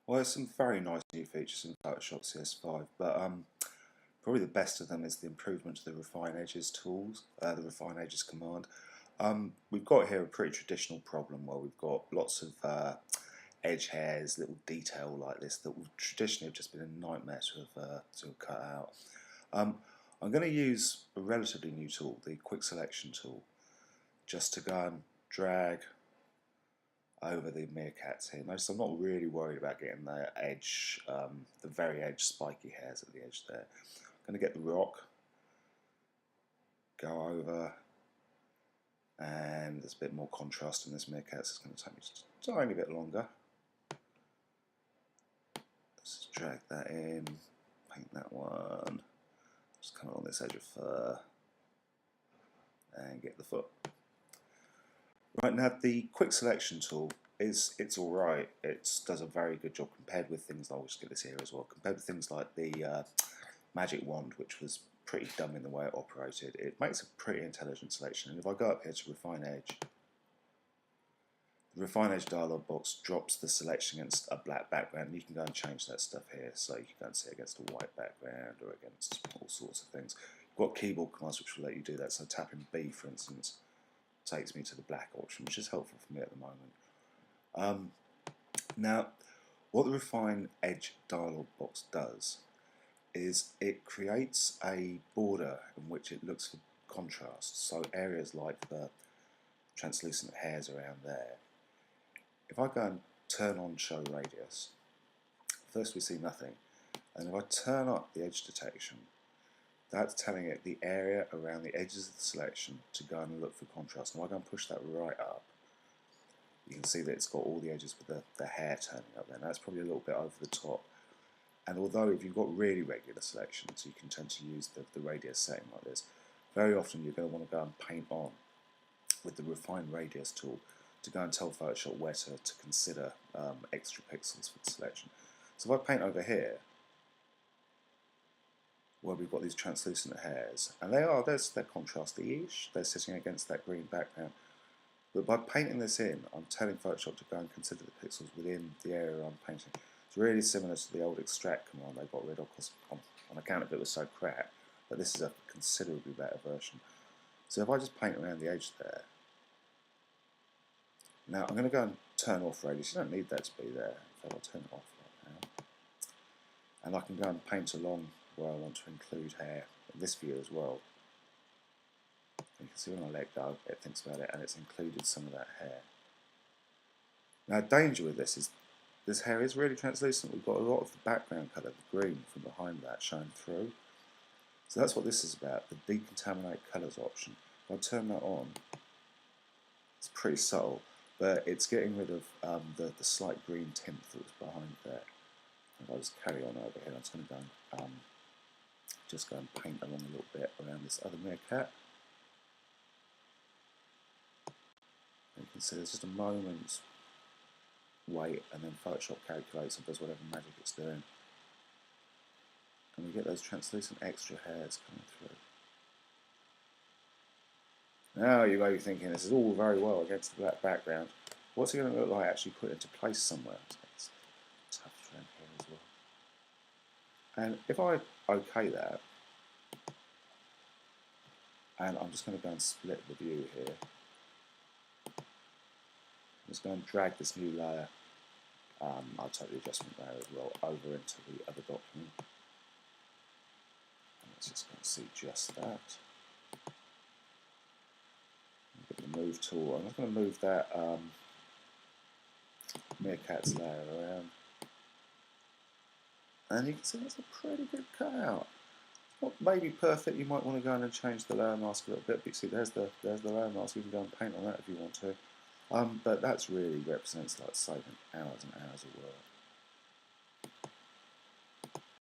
Well, there's some very nice new features in Photoshop CS5, but probably the best of them is the improvement to the Refine Edges tools, the Refine Edges command. We've got here a pretty traditional problem where we've got lots of edge hairs, little detail like this that would traditionally have just been a nightmare to have cut out. I'm going to use a relatively new tool, the Quick Selection tool, just to go and drag over the Meercats here. Notice I'm not really worried about getting the edge, the very edge spiky hairs at the edge there. I'm going to get the rock, go over, and there's a bit more contrast in this Meerkats. It's going to take me just a tiny bit longer. Let's just drag that in, paint that one, just come along this edge of fur, and get the foot. Right, now the Quick Selection tool it's alright. It does a very good job compared with things, I'll just get this here as well, compared with things like the Magic Wand, which was pretty dumb in the way it operated. It makes a pretty intelligent selection, and if I go up here to Refine Edge, the Refine Edge dialog box drops the selection against a black background. You can go and change that stuff here, so you can go and see it against a white background or against all sorts of things. You've got keyboard commands which will let you do that, so tapping B, for instance, takes me to the black option, which is helpful for me at the moment. Now, what the Refine Edge dialog box does is it creates a border in which it looks for contrast, so areas like the translucent hairs around there. If I go and turn on Show Radius, first we see nothing, and if I turn up the edge detection, that's telling it the area around the edges of the selection to go and look for contrast. And if I go and push that right up, you can see that it's got all the edges with the hair turning up there. Now that's probably a little bit over the top. And although if you've got really regular selections, you can tend to use the radius setting like this, very often you're going to want to go and paint on with the Refine Radius tool to go and tell Photoshop where to consider extra pixels for the selection. So if I paint over here, where we've got these translucent hairs, and they're contrasty-ish, they're sitting against that green background. But by painting this in, I'm telling Photoshop to go and consider the pixels within the area I'm painting. It's really similar to the old extract command I got rid of because on account of it was so crap, but this is a considerably better version. So if I just paint around the edge there, now I'm going to go and turn off radius. You don't need that to be there. So I'll turn it off right now. And I can go and paint along where I want to include hair in this view as well. You can see when I let go, it thinks about it and it's included some of that hair. Now, danger with this is this hair is really translucent. We've got a lot of the background colour, the green from behind that, showing through. So that's what this is about, the decontaminate colours option. If I turn that on, it's pretty subtle, but it's getting rid of the slight green tint that was behind there. If I just carry on over here, I'm just going to go and just go and paint along a little bit around this other Meerkat. And you can see there's just a moment's wait, and then Photoshop calculates and does whatever magic it's doing. And we get those translucent extra hairs coming through. Now you may be thinking this is all very well against the black background. What's it going to look like actually put into place somewhere? It's tough around here as well. And if I OK that, and I'm just going to go and split the view here. I'm just going to drag this new layer, I'll take the adjustment layer as well, over into the other document. And let's just go and see just that. Get the move tool. I'm just going to move that Meerkats layer around. And you can see that's a pretty good cutout. Not maybe perfect, you might want to go in and change the layer mask a little bit, but you see there's the layer mask, you can go and paint on that if you want to. But that's really represents like saving hours and hours of work.